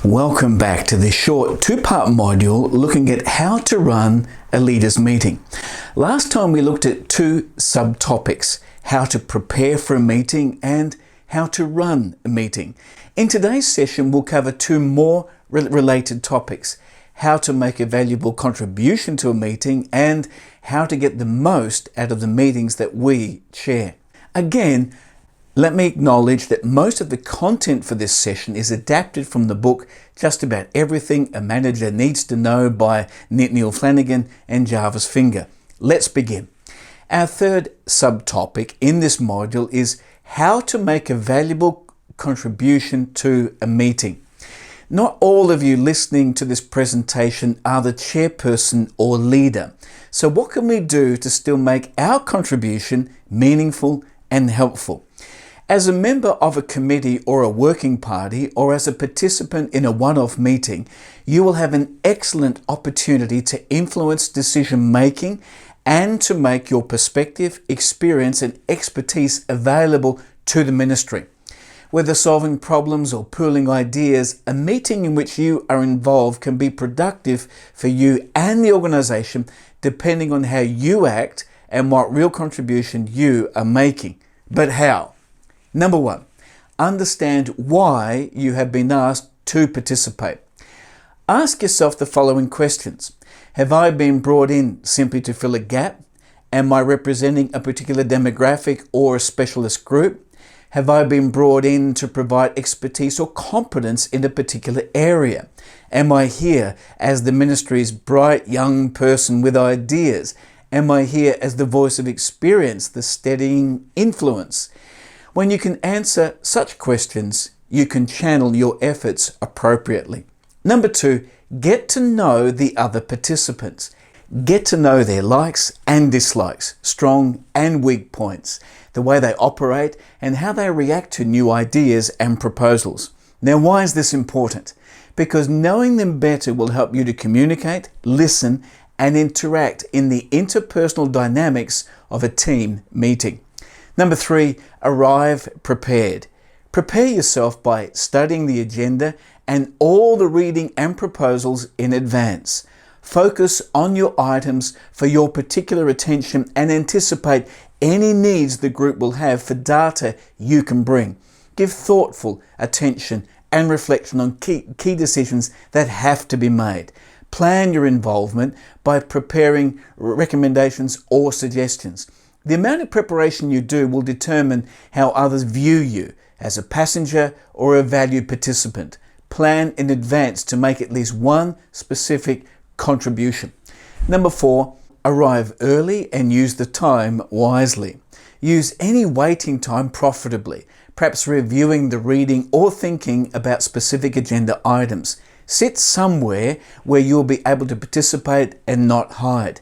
Welcome back to this short two-part module looking at how to run a leaders meeting. Last time we looked at two subtopics, how to prepare for a meeting and how to run a meeting. In today's session we'll cover two more related topics, how to make a valuable contribution to a meeting and how to get the most out of the meetings that we chair. Again, let me acknowledge that most of the content for this session is adapted from the book Just About Everything a Manager Needs to Know by Neil Flanagan and Jarvis Finger. Let's begin. Our third subtopic in this module is how to make a valuable contribution to a meeting. Not all of you listening to this presentation are the chairperson or leader. So what can we do to still make our contribution meaningful and helpful? As a member of a committee or a working party, or as a participant in a one-off meeting, you will have an excellent opportunity to influence decision making and to make your perspective, experience and expertise available to the ministry. Whether solving problems or pooling ideas, a meeting in which you are involved can be productive for you and the organisation depending on how you act and what real contribution you are making. But how? Number one, understand why you have been asked to participate. Ask yourself the following questions. Have I been brought in simply to fill a gap? Am I representing a particular demographic or a specialist group? Have I been brought in to provide expertise or competence in a particular area? Am I here as the ministry's bright young person with ideas? Am I here as the voice of experience, the steadying influence? When you can answer such questions, you can channel your efforts appropriately. Number two, get to know the other participants. Get to know their likes and dislikes, strong and weak points, the way they operate and how they react to new ideas and proposals. Now, why is this important? Because knowing them better will help you to communicate, listen and interact in the interpersonal dynamics of a team meeting. Number three, arrive prepared. Prepare yourself by studying the agenda and all the reading and proposals in advance. Focus on your items for your particular attention and anticipate any needs the group will have for data you can bring. Give thoughtful attention and reflection on key decisions that have to be made. Plan your involvement by preparing recommendations or suggestions. The amount of preparation you do will determine how others view you as a passenger or a valued participant. Plan in advance to make at least one specific contribution. Number four, arrive early and use the time wisely. Use any waiting time profitably, perhaps reviewing the reading or thinking about specific agenda items. Sit somewhere where you'll be able to participate and not hide.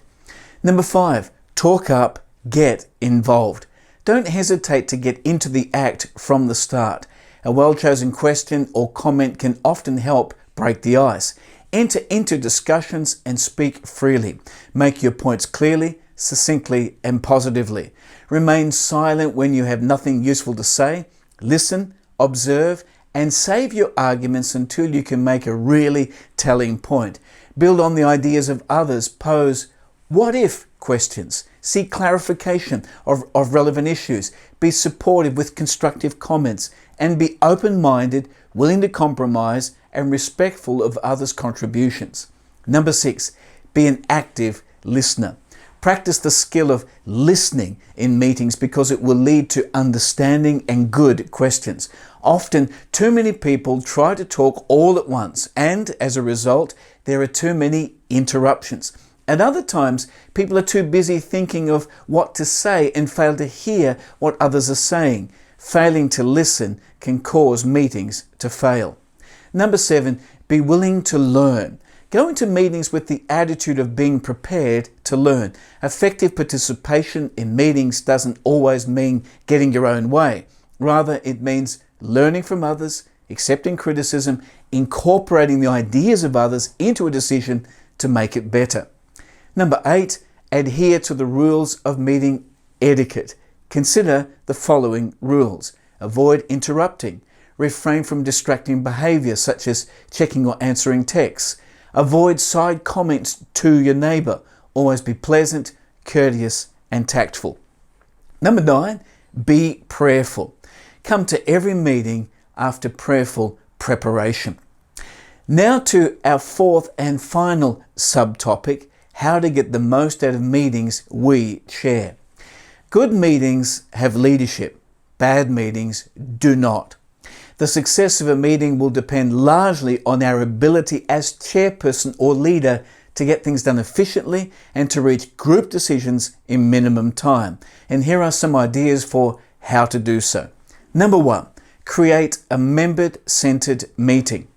Number five, talk up. Get involved. Don't hesitate to get into the act from the start. A well-chosen question or comment can often help break the ice. Enter into discussions and speak freely. Make your points clearly, succinctly and positively. Remain silent when you have nothing useful to say. Listen, observe and save your arguments until you can make a really telling point. Build on the ideas of others. Pose what if questions. Seek clarification of relevant issues. Be supportive with constructive comments and be open-minded, willing to compromise and respectful of others' contributions. Number six, be an active listener. Practice the skill of listening in meetings because it will lead to understanding and good questions. Often, too many people try to talk all at once and as a result, there are too many interruptions. At other times, people are too busy thinking of what to say and fail to hear what others are saying. Failing to listen can cause meetings to fail. Number seven, be willing to learn. Go into meetings with the attitude of being prepared to learn. Effective participation in meetings doesn't always mean getting your own way. Rather, it means learning from others, accepting criticism, incorporating the ideas of others into a decision to make it better. Number eight, adhere to the rules of meeting etiquette. Consider the following rules. Avoid interrupting. Refrain from distracting behaviour such as checking or answering texts. Avoid side comments to your neighbour. Always be pleasant, courteous and tactful. Number 9, be prayerful. Come to every meeting after prayerful preparation. Now to our 4th and final subtopic, how to get the most out of meetings we chair. Good meetings have leadership. Bad meetings do not. The success of a meeting will depend largely on our ability as chairperson or leader to get things done efficiently and to reach group decisions in minimum time. And here are some ideas for how to do so. Number 1, create a member-centered meeting.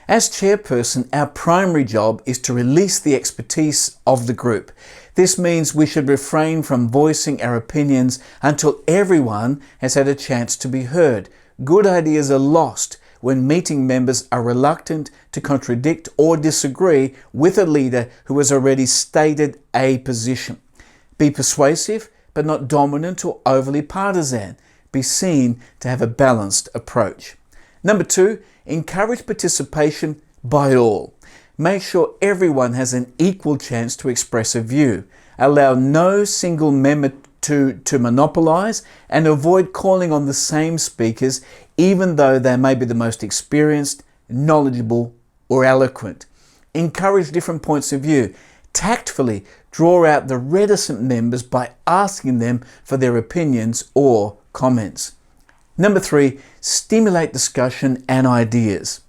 As chairperson, our primary job is to release the expertise of the group. This means we should refrain from voicing our opinions until everyone has had a chance to be heard. Good ideas are lost when meeting members are reluctant to contradict or disagree with a leader who has already stated a position. Be persuasive, but not dominant or overly partisan. Be seen to have a balanced approach. Number 2, encourage participation by all. Make sure everyone has an equal chance to express a view. Allow no single member to monopolise and avoid calling on the same speakers even though they may be the most experienced, knowledgeable or eloquent. Encourage different points of view. Tactfully draw out the reticent members by asking them for their opinions or comments. Number 3, stimulate discussion and ideas.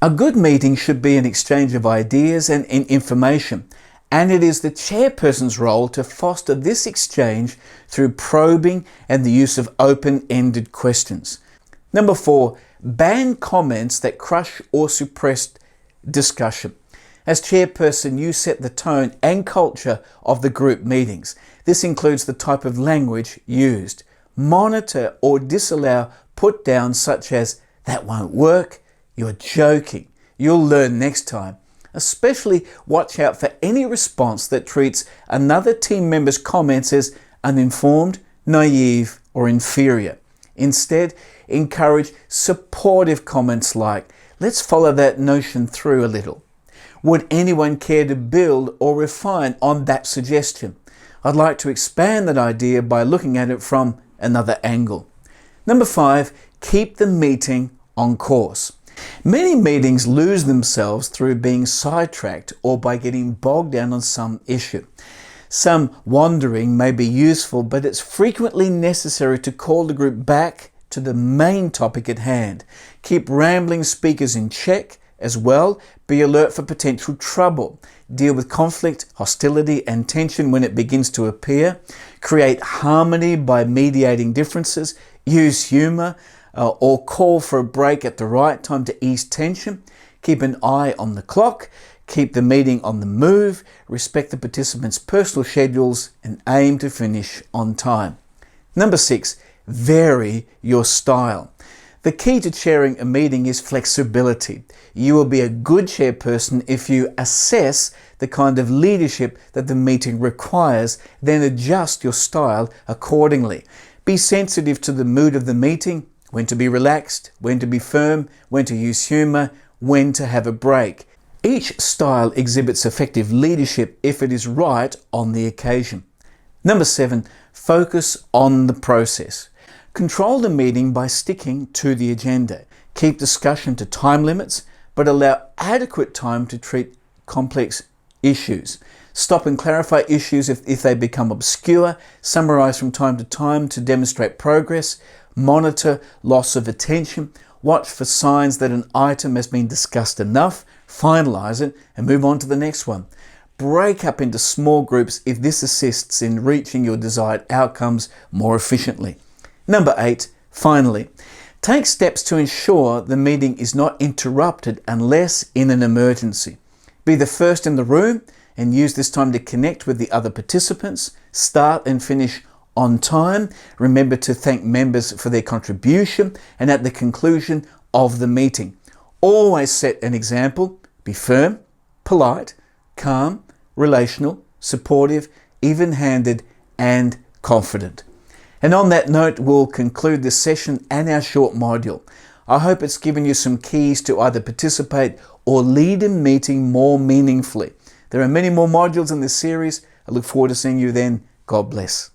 A good meeting should be an exchange of ideas and information, and it is the chairperson's role to foster this exchange through probing and the use of open-ended questions. Number 4, ban comments that crush or suppress discussion. As chairperson, you set the tone and culture of the group meetings. This includes the type of language used. Monitor or disallow put downs such as, "That won't work," "You're joking," "You'll learn next time." Especially watch out for any response that treats another team member's comments as uninformed, naive, or inferior. Instead, encourage supportive comments like, "Let's follow that notion through a little." Would anyone care to build or refine on that suggestion? I'd like to expand that idea by looking at it from another angle. Number 5, keep the meeting on course. Many meetings lose themselves through being sidetracked or by getting bogged down on some issue. Some wandering may be useful, but it's frequently necessary to call the group back to the main topic at hand. Keep rambling speakers in check as well. Be alert for potential trouble. Deal with conflict, hostility, and tension when it begins to appear. Create harmony by mediating differences. Use humour or call for a break at the right time to ease tension. Keep an eye on the clock. Keep the meeting on the move. Respect the participants' personal schedules and aim to finish on time. Number 6, vary your style. The key to chairing a meeting is flexibility. You will be a good chairperson if you assess the kind of leadership that the meeting requires, then adjust your style accordingly. Be sensitive to the mood of the meeting, when to be relaxed, when to be firm, when to use humour, when to have a break. Each style exhibits effective leadership if it is right on the occasion. Number 7, focus on the process. Control the meeting by sticking to the agenda. Keep discussion to time limits, but allow adequate time to treat complex issues. Stop and clarify issues if they become obscure. Summarize from time to time to demonstrate progress. Monitor loss of attention. Watch for signs that an item has been discussed enough. Finalize it and move on to the next one. Break up into small groups if this assists in reaching your desired outcomes more efficiently. Number 8, finally, take steps to ensure the meeting is not interrupted unless in an emergency. Be the first in the room and use this time to connect with the other participants. Start and finish on time. Remember to thank members for their contribution and at the conclusion of the meeting. Always set an example. Be firm, polite, calm, relational, supportive, even-handed and confident. And on that note, we'll conclude this session and our short module. I hope it's given you some keys to either participate or lead a meeting more meaningfully. There are many more modules in this series. I look forward to seeing you then. God bless.